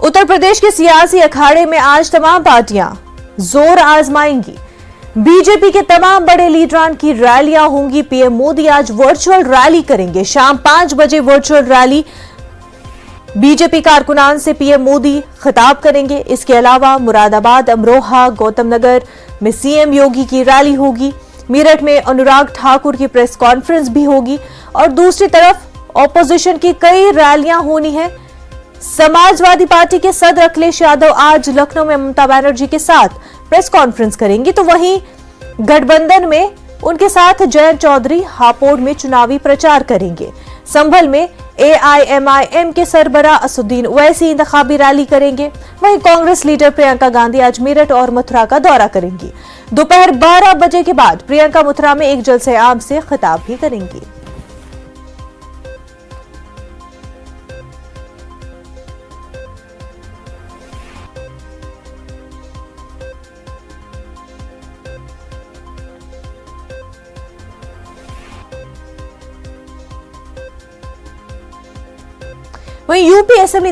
उत्तर प्रदेश के सियासी अखाड़े में आज तमाम पार्टियां जोर आजमाएंगी। बीजेपी के तमाम बड़े लीडरान की रैलियां होंगी। पीएम मोदी आज वर्चुअल रैली करेंगे। शाम 5 बजे वर्चुअल रैली बीजेपी कारकुनान से पीएम मोदी खिताब करेंगे। इसके अलावा मुरादाबाद, अमरोहा, गौतम नगर में सीएम योगी की रैली होगी। मेरठ में अनुराग ठाकुर की प्रेस कॉन्फ्रेंस भी होगी और दूसरी तरफ ऑपोजिशन की कई रैलियां होनी है। समाजवादी पार्टी के सदर अखिलेश यादव आज लखनऊ में ममता बनर्जी के साथ प्रेस कॉन्फ्रेंस करेंगी, तो वहीं गठबंधन में उनके साथ जयंत चौधरी हापुड़ में चुनावी प्रचार करेंगे। संभल में एआईएमआईएम के सरबराह असदुद्दीन ओवैसी इंतखाबी रैली करेंगे। वहीं कांग्रेस लीडर प्रियंका गांधी आज मेरठ और मथुरा का दौरा करेंगी। दोपहर 12 बजे के बाद प्रियंका मथुरा में एक जलसे आम से खिताब भी करेंगी। वहीं यूपी असेंबली